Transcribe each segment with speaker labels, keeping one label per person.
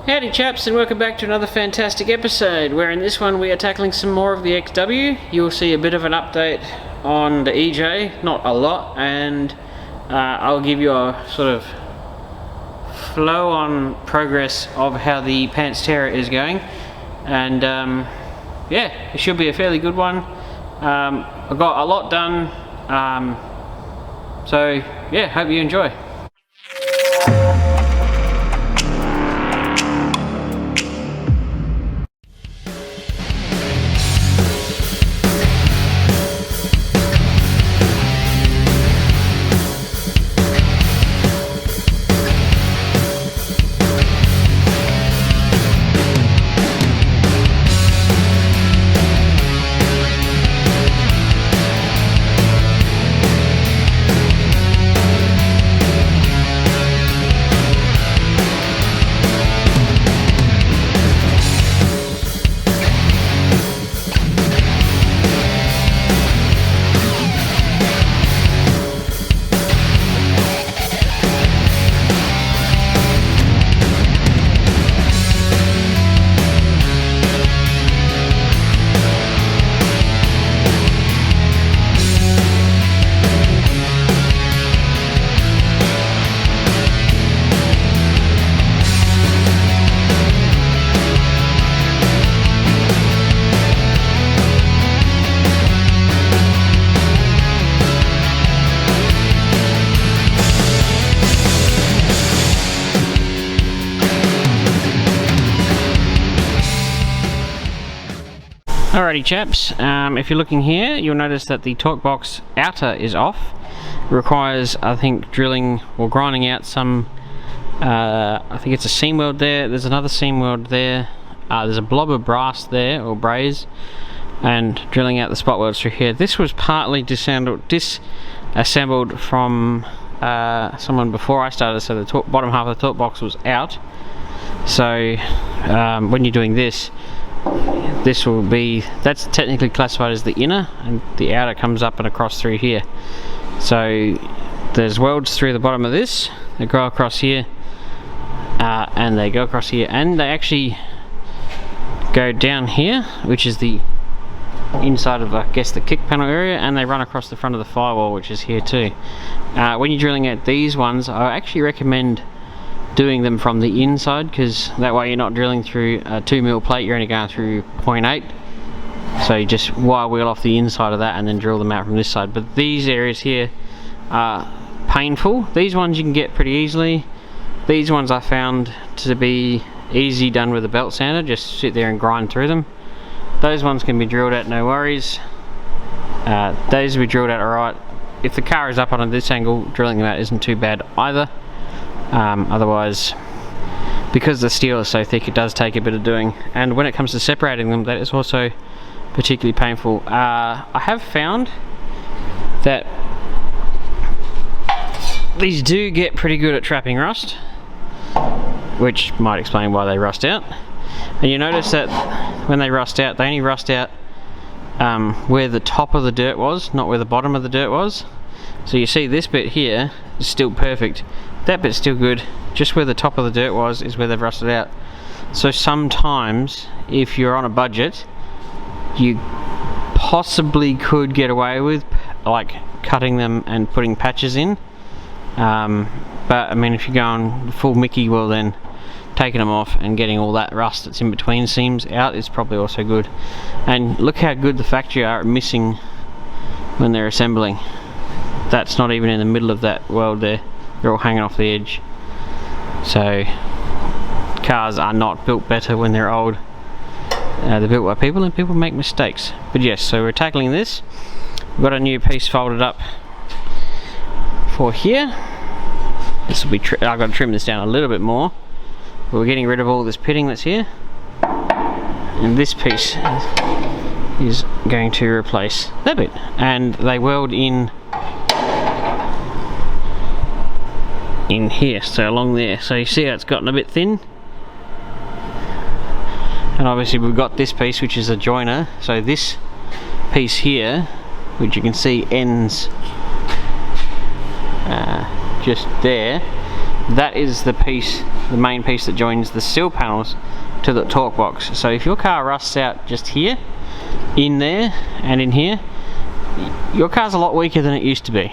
Speaker 1: Howdy chaps, and welcome back to another fantastic episode, where in this one we are tackling some more of the XW. You'll see a bit of an update on the EJ, not a lot, and I'll give you a sort of flow on progress of how the Pants Terror is going. And yeah, it should be a fairly good one. I've got a lot done, so yeah, hope you enjoy. Alrighty chaps, if you're looking here, you'll notice that the torque box outer is off. It requires, I think, drilling or grinding out some, I think it's a seam weld there, there's another seam weld there, there's a blob of brass there, or braze, and drilling out the spot welds through here. This was partly disassembled from someone before I started, so the bottom half of the torque box was out. So when you're doing this, will be, that's technically classified as the inner, and the outer comes up and across through here. So there's welds through the bottom of this, they go across here, and they go across here, and they actually go down here, which is the inside of, I guess, the kick panel area, and they run across the front of the firewall, which is here too. When you're drilling out these ones, I actually recommend doing them from the inside, because that way you're not drilling through a 2mm plate, you're only going through 0.8, so you just wire wheel off the inside of that and then drill them out from this side. But these areas here are painful. These ones you can get pretty easily. These ones I found to be easy done with a belt sander, just sit there and grind through them. Those ones can be drilled out, no worries. Those will be drilled out alright. If the car is up on this angle, drilling them out isn't too bad either. Otherwise, because the steel is so thick, it does take a bit of doing, and when it comes to separating them, that is also particularly painful. I have found that these do get pretty good at trapping rust, which might explain why they rust out. And you notice that when they rust out, they only rust out where the top of the dirt was, not where the bottom of the dirt was. So you see this bit here is still perfect, that bit's still good, just where the top of the dirt was is where they've rusted out. So sometimes, if you're on a budget, you possibly could get away with like cutting them and putting patches in, but I mean, if you're going full Mickey, well then taking them off and getting all that rust that's in between seams out is probably also good. And look how good the factory are at missing when they're assembling. That's not even in the middle of that weld there, they're all hanging off the edge. So cars are not built better when they're old. They're built by people, and people make mistakes. But yes, so we're tackling this. We've got a new piece folded up for here. This will be I've got to trim this down a little bit more, but we're getting rid of all this pitting that's here, and this piece is going to replace that bit. And they weld in here, so along there, so you see how it's gotten a bit thin. And obviously we've got this piece, which is a joiner, so this piece here, which you can see ends just there, that is the piece the main piece that joins the sill panels to the torque box. So if your car rusts out just here, in there, and in here, your car's a lot weaker than it used to be.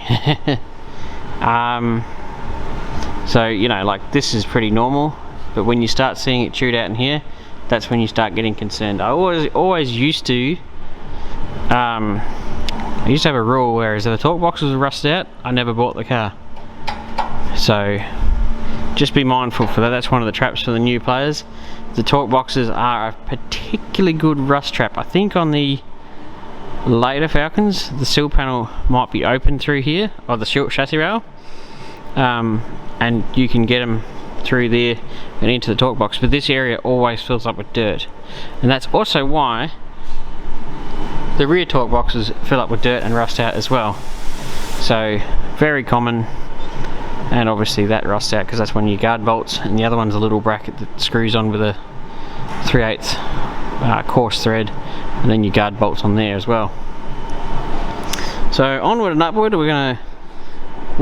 Speaker 1: So you know, like, this is pretty normal, but when you start seeing it chewed out in here, that's when you start getting concerned. I always used to I used to have a rule where if the torque box was rusted out, I never bought the car. So just be mindful for that. That's one of the traps for the new players. The torque boxes are a particularly good rust trap. I think on the later Falcons, the sill panel might be open through here, or the chassis rail, and you can get them through there and into the torque box, but this area always fills up with dirt, and that's also why the rear torque boxes fill up with dirt and rust out as well. So very common, and obviously that rusts out because that's one of your guard bolts, and the other one's a little bracket that screws on with a 3/8 coarse thread, and then your guard bolts on there as well. So onward and upward, we're going to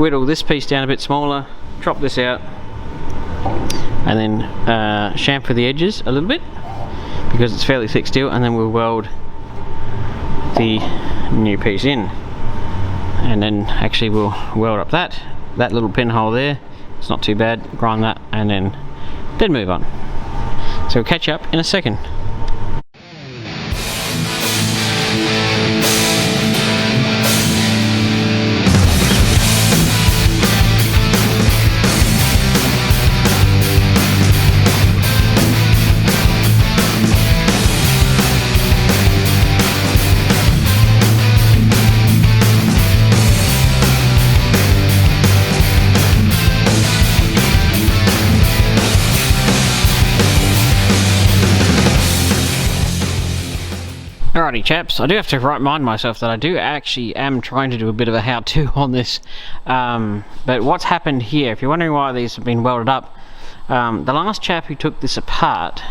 Speaker 1: whittle this piece down a bit smaller, drop this out, and then chamfer the edges a little bit because it's fairly thick steel, and then we'll weld the new piece in, and then actually we'll weld up that little pinhole there. It's not too bad. Grind that and then move on. So we'll catch up in a second. Alrighty chaps, I do have to remind myself that I do actually am trying to do a bit of a how-to on this, but what's happened here, if you're wondering why these have been welded up, the last chap who took this apart,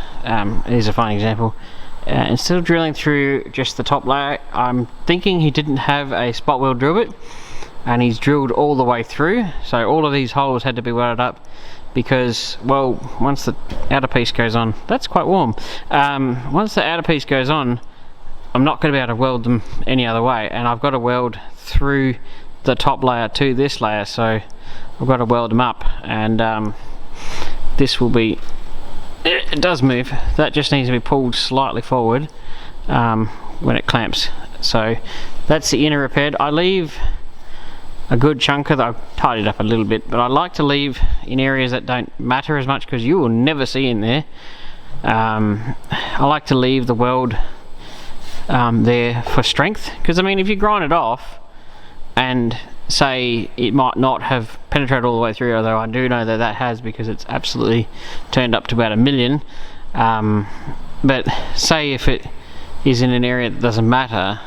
Speaker 1: is a fine example, instead of drilling through just the top layer, I'm thinking he didn't have a spot weld drill bit, and he's drilled all the way through, so all of these holes had to be welded up, because, well, once the outer piece goes on, that's quite warm, once the outer piece goes on, I'm not going to be able to weld them any other way, and I've got to weld through the top layer to this layer, so I've got to weld them up, and this will be, it does move, that just needs to be pulled slightly forward when it clamps. So that's the inner repaired. I leave a good chunk of that. I've tidied up a little bit, but I like to leave in areas that don't matter as much because you will never see in there. I like to leave the weld there for strength, because I mean, if you grind it off and say it might not have penetrated all the way through, although I do know that that has, because it's absolutely turned up to about 1,000,000, but say if it is in an area that doesn't matter,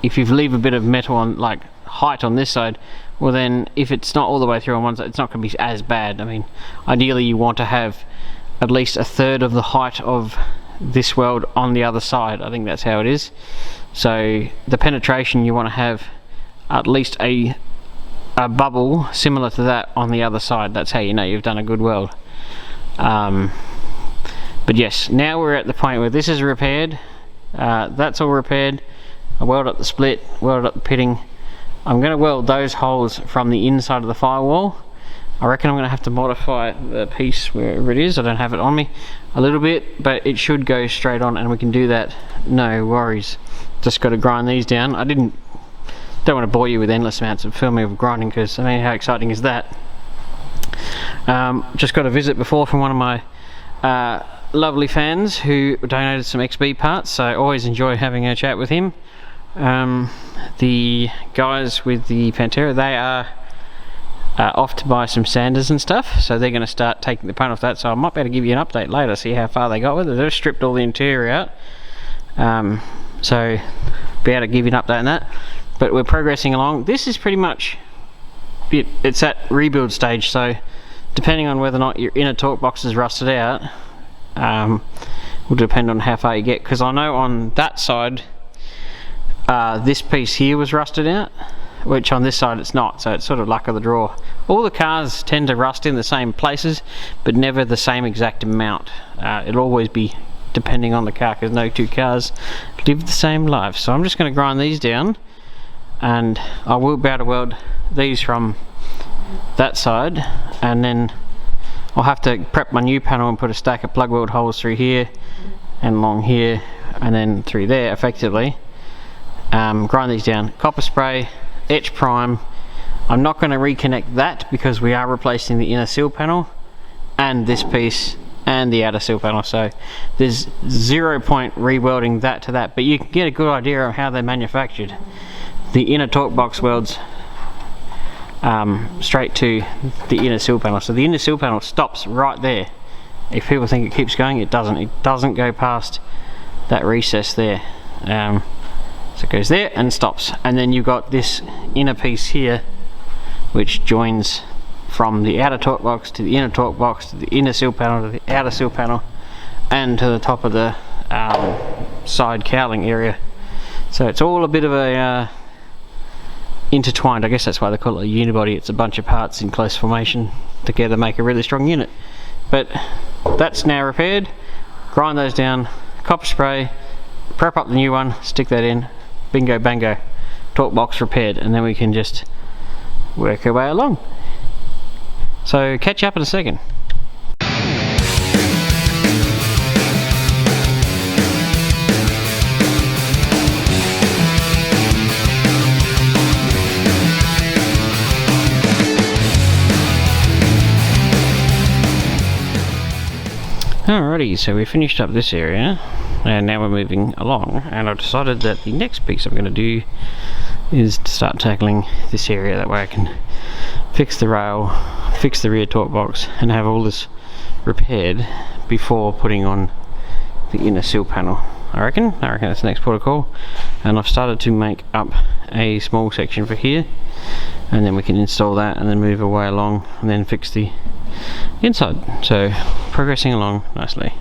Speaker 1: if you leave a bit of metal on, like height on this side, well then if it's not all the way through on one side, it's not going to be as bad. I mean, ideally you want to have at least 1/3 of the height of this weld on the other side. I think that's how it is. So the penetration, you want to have at least a bubble similar to that on the other side. That's how you know you've done a good weld. But yes, now we're at the point where this is repaired, that's all repaired. I weld up the split, welded up the pitting. I'm going to weld those holes from the inside of the firewall. I reckon I'm going to have to modify the piece wherever it is, I don't have it on me, a little bit, but it should go straight on and we can do that, no worries. Just got to grind these down. I don't want to bore you with endless amounts of filming of grinding, because I mean, how exciting is that? Just got a visit before from one of my lovely fans who donated some XB parts, so I always enjoy having a chat with him. The guys with the Pantera, they are off to buy some sanders and stuff, so they're going to start taking the paint off that, so I might be able to give you an update later, see how far they got with it. They've stripped all the interior out, so be able to give you an update on that, but we're progressing along. This is pretty much it's at rebuild stage, so depending on whether or not your inner torque box is rusted out, will depend on how far you get, because I know on that side this piece here was rusted out, which on this side it's not, so it's sort of luck of the draw. All the cars tend to rust in the same places, but never the same exact amount. It'll always be depending on the car, because no two cars live the same life. So I'm just going to grind these down, and I will be able to weld these from that side, and then I'll have to prep my new panel and put a stack of plug weld holes through here and along here and then through there effectively. Grind these down, copper spray, etch prime. I'm not going to reconnect that because we are replacing the inner seal panel and this piece and the outer seal panel, so there's 0 point re-welding that to that, but you can get a good idea of how they're manufactured. The inner torque box welds straight to the inner seal panel, so the inner seal panel stops right there. If people think it keeps going, it doesn't go past that recess there. So it goes there and stops, and then you've got this inner piece here which joins from the outer torque box to the inner torque box to the inner seal panel to the outer seal panel and to the top of the side cowling area. So it's all a bit of a intertwined. I guess that's why they call it a unibody. It's a bunch of parts in close formation together make a really strong unit. But that's now repaired. Grind those down, copper spray, prep up the new one, stick that in, bingo bango, torque box repaired, and then we can just work our way along. So catch you up in a second. Alrighty, so we finished up this area and now we're moving along, and I've decided that the next piece I'm going to do is to start tackling this area. That way I can fix the rail, fix the rear torque box, and have all this repaired before putting on the inner seal panel. I reckon that's the next protocol, and I've started to make up a small section for here, and then we can install that and then move our way along and then fix the inside. So progressing along nicely.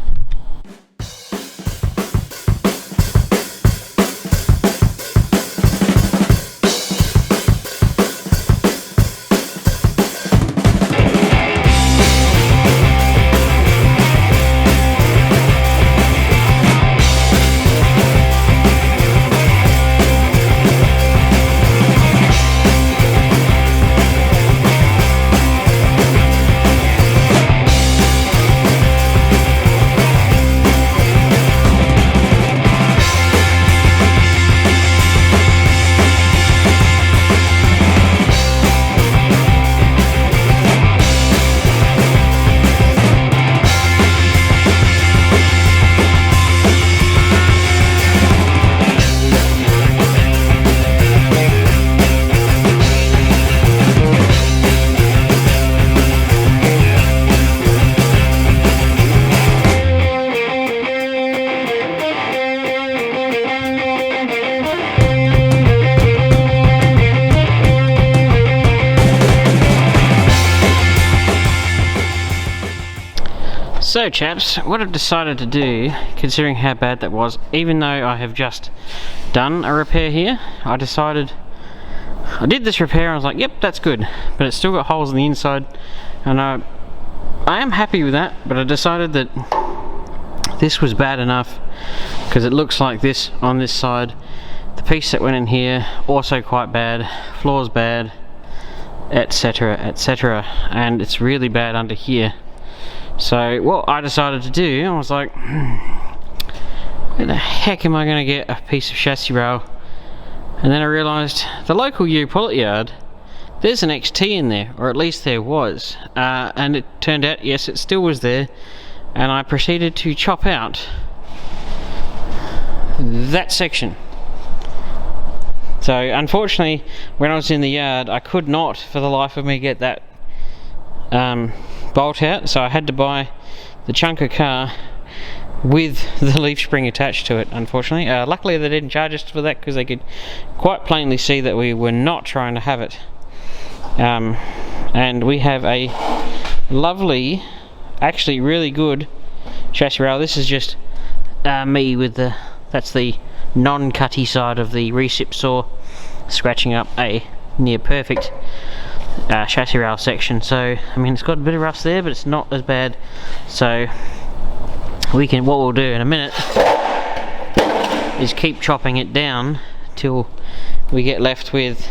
Speaker 1: So chaps, what I've decided to do, considering how bad that was, even though I have just done a repair here, I did this repair and I was like, yep, that's good, but it's still got holes on the inside, and I am happy with that, but I decided that this was bad enough because it looks like this on this side. The piece that went in here also quite bad, floor's bad, etc, etc, and it's really bad under here. So what I decided to do, I was like, where the heck am I going to get a piece of chassis rail? And then I realised the local U-Pullet yard, there's an XT in there, or at least there was, and it turned out, yes, it still was there, and I proceeded to chop out that section. So unfortunately, when I was in the yard, I could not for the life of me get that bolt out, so I had to buy the chunk of car with the leaf spring attached to it, unfortunately. Luckily they didn't charge us for that because they could quite plainly see that we were not trying to have it. And we have a lovely, actually really good chassis rail. This is just me with that's the non-cutty side of the recip saw scratching up a near perfect chassis rail section. So I mean, it's got a bit of rust there, but it's not as bad. So what we'll do in a minute is keep chopping it down till we get left with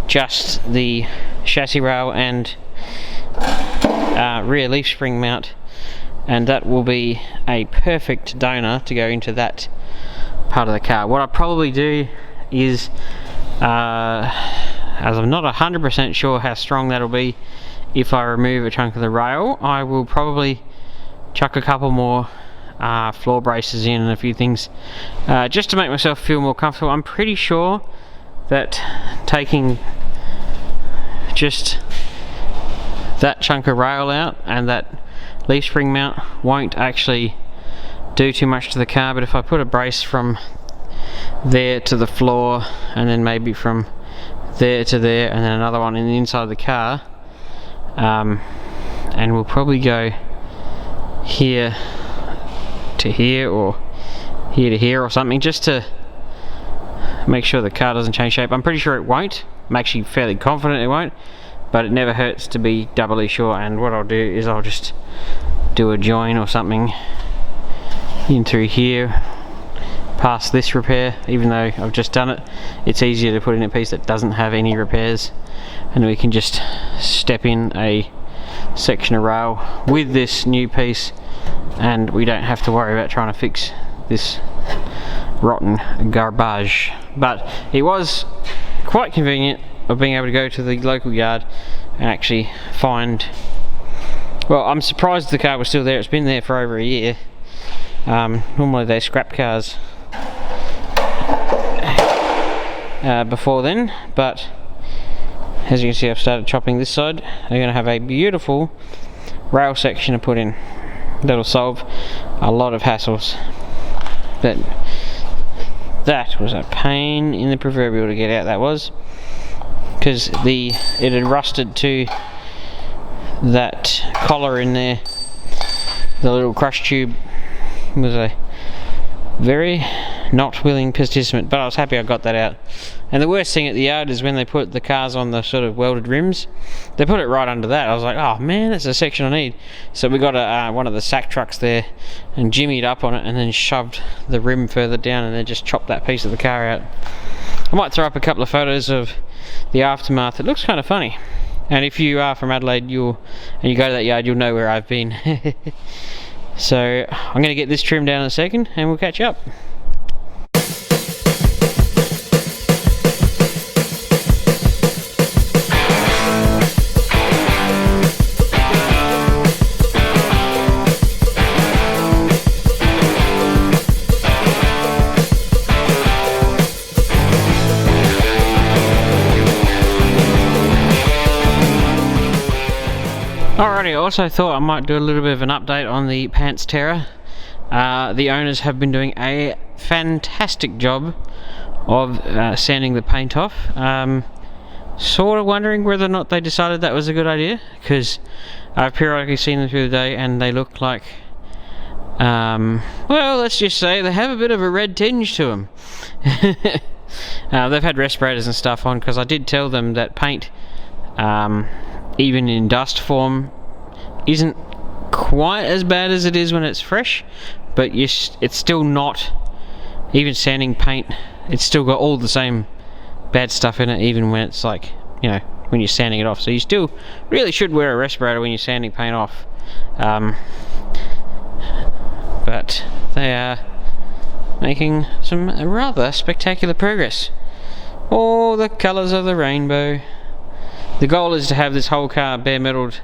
Speaker 1: just the chassis rail and rear leaf spring mount, and that will be a perfect donor to go into that part of the car. What I'll probably do is, as I'm not 100% sure how strong that'll be if I remove a chunk of the rail, I will probably chuck a couple more floor braces in and a few things just to make myself feel more comfortable. I'm pretty sure that taking just that chunk of rail out and that leaf spring mount won't actually do too much to the car, but if I put a brace from there to the floor and then maybe from there to there and then another one in the inside of the car, and we'll probably go here to here or here to here or something, just to make sure the car doesn't change shape. I'm pretty sure it won't. I'm actually fairly confident it won't, but it never hurts to be doubly sure. And what I'll do is I'll just do a join or something in through here past this repair. Even though I've just done it, it's easier to put in a piece that doesn't have any repairs, and we can just step in a section of rail with this new piece, and we don't have to worry about trying to fix this rotten garbage. But it was quite convenient of being able to go to the local yard and actually find, well, I'm surprised the car was still there. It's been there for over a year. Normally they scrap cars before then, but as you can see, I've started chopping this side. They're going to have a beautiful rail section to put in that'll solve a lot of hassles. But that was a pain in the proverbial to get out, that was, because it had rusted to that collar in there. The little crush tube was a very not willing participant, but I was happy I got that out. And the worst thing at the yard is when they put the cars on the sort of welded rims, they put it right under that. I was like, oh man, that's a section I need. So we got one of the sack trucks there and jimmied up on it and then shoved the rim further down and then just chopped that piece of the car out. I might throw up a couple of photos of the aftermath. It looks kind of funny. And if you are from Adelaide and you go to that yard, you'll know where I've been. So I'm going to get this trimmed down in a second and we'll catch up. Alrighty, I also thought I might do a little bit of an update on the Pants Terror. The owners have been doing a fantastic job of sanding the paint off. Sort of wondering whether or not they decided that was a good idea, because I've periodically seen them through the day and they look like, well, let's just say they have a bit of a red tinge to them. They've had respirators and stuff on, because I did tell them that paint, even in dust form, isn't quite as bad as it is when it's fresh, but it's still not, even sanding paint, it's still got all the same bad stuff in it, even when it's like, you know, when you're sanding it off. So you still really should wear a respirator when you're sanding paint off. But they are making some rather spectacular progress. All the colours of the rainbow. The goal is to have this whole car bare metalled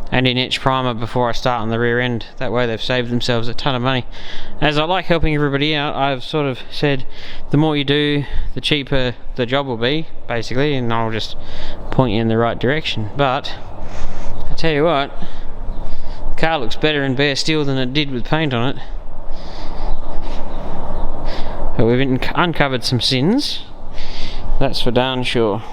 Speaker 1: and in etch primer before I start on the rear end. That way they've saved themselves a ton of money. As I like helping everybody out, I've sort of said the more you do, the cheaper the job will be, basically, and I'll just point you in the right direction. But I tell you what, the car looks better in bare steel than it did with paint on it. But we've uncovered some sins, that's for darn sure.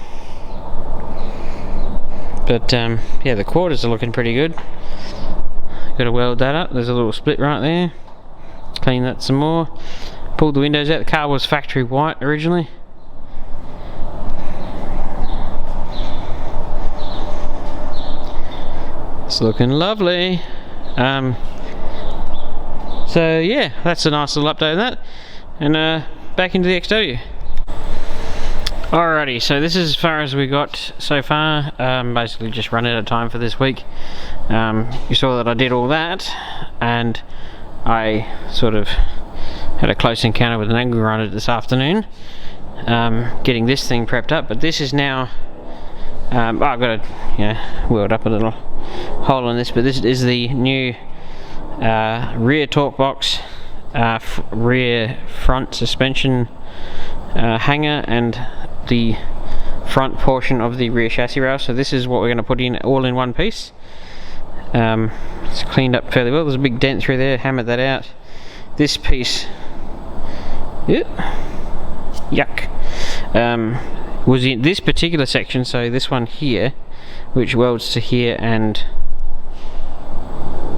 Speaker 1: But yeah, the quarters are looking pretty good. Got to weld that up. There's a little split right there. Clean that some more. Pulled the windows out. The car was factory white originally. It's looking lovely. So yeah, that's a nice little update on that, and back into the XW. Alrighty, so this is as far as we got so far. Basically just run out of time for this week. You saw that I did all that, and I sort of had a close encounter with an angry grinder this afternoon, getting this thing prepped up. But this is now, I've got to weld up a little hole in this, but this is the new rear torque box, rear front suspension hanger, and the front portion of the rear chassis rail. So this is what we're going to put in all in one piece. It's cleaned up fairly well. There's a big dent through there, hammered that out. This piece, yuck, was in this particular section, so this one here, which welds to here and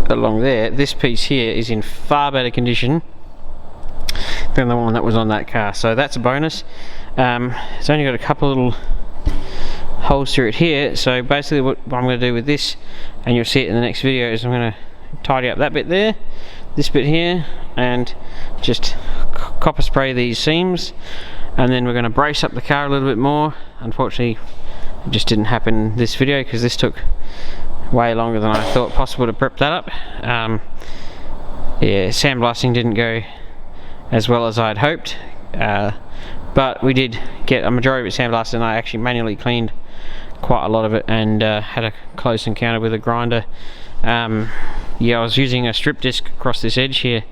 Speaker 1: along there, this piece here is in far better condition than the one that was on that car, so that's a bonus. It's only got a couple little holes through it here, so basically what I'm going to do with this, and you'll see it in the next video, is I'm going to tidy up that bit there, this bit here, and just copper spray these seams, and then we're going to brace up the car a little bit more. Unfortunately it just didn't happen in this video because this took way longer than I thought possible to prep that up. Yeah, sandblasting didn't go as well as I'd hoped, but we did get a majority of it sandblasted, and I actually manually cleaned quite a lot of it, and had a close encounter with a grinder. Yeah, I was using a strip disc across this edge here,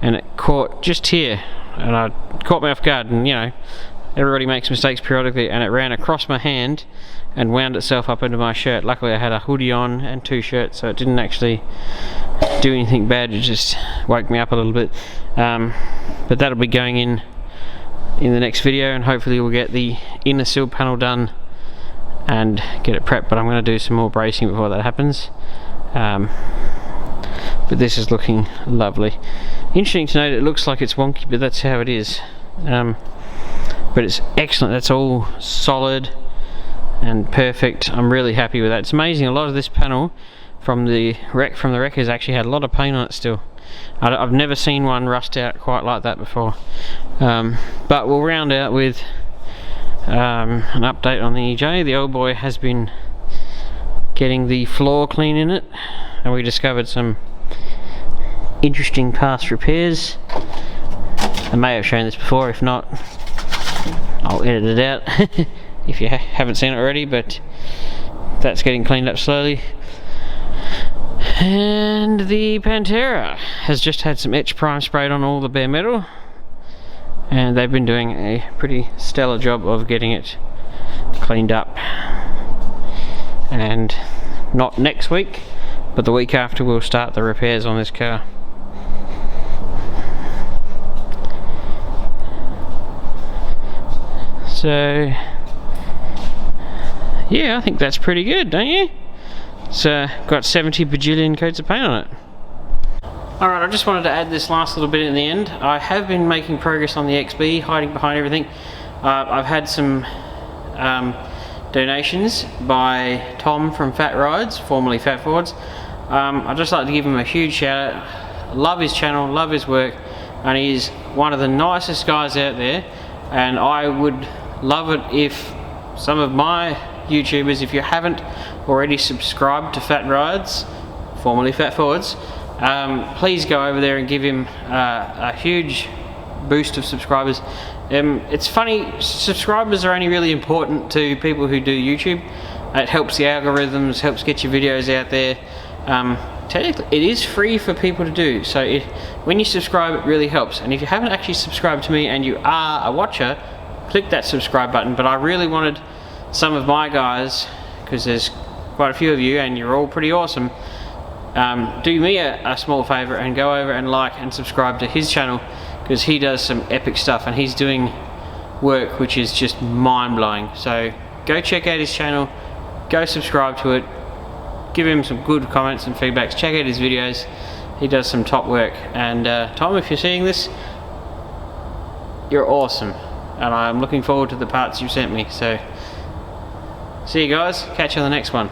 Speaker 1: and it caught just here, and it caught me off guard. And you know, everybody makes mistakes periodically, and it ran across my hand and wound itself up into my shirt. Luckily I had a hoodie on and 2 shirts, so it didn't actually do anything bad. It just woke me up a little bit. But that'll be going in the next video, and hopefully we'll get the inner sill panel done and get it prepped. But I'm going to do some more bracing before that happens. But this is looking lovely. Interesting to note, it looks like it's wonky, but that's how it is. But it's excellent. That's all solid and perfect. I'm really happy with that. It's amazing, a lot of this panel from the wreckers actually had a lot of paint on it still. I've never seen one rust out quite like that before. But we'll round out with an update on the EJ. The old boy has been getting the floor clean in it, and we discovered some interesting past repairs. I may have shown this before, if not I'll edit it out if you haven't seen it already, but that's getting cleaned up slowly. And the Pantera has just had some etch prime sprayed on all the bare metal, and they've been doing a pretty stellar job of getting it cleaned up. And not next week, but the week after we'll start the repairs on this car. So yeah, I think that's pretty good, don't you? It's got 70 bajillion coats of paint on it. Alright, I just wanted to add this last little bit in the end. I have been making progress on the XB, hiding behind everything. I've had some donations by Tom from Phat Rides, formerly Phat Fords. I'd just like to give him a huge shout out. Love his channel, love his work, and he's one of the nicest guys out there. And I would love it if some of my YouTubers, if you haven't already subscribed to Phat Rides, formerly Phat Fords, please go over there and give him a huge boost of subscribers. It's funny, subscribers are only really important to people who do YouTube. It helps the algorithms, helps get your videos out there. Technically it is free for people to do, so when you subscribe it really helps. And if you haven't actually subscribed to me and you are a watcher, click that subscribe button. But I really wanted some of my guys, because there's quite a few of you and you're all pretty awesome, do me a small favor and go over and like and subscribe to his channel, because he does some epic stuff and he's doing work which is just mind-blowing. So go check out his channel, go subscribe to it, give him some good comments and feedbacks, check out his videos. He does some top work. And Tom, if you're seeing this, you're awesome, and I'm looking forward to the parts you sent me. So see you guys, catch you on the next one.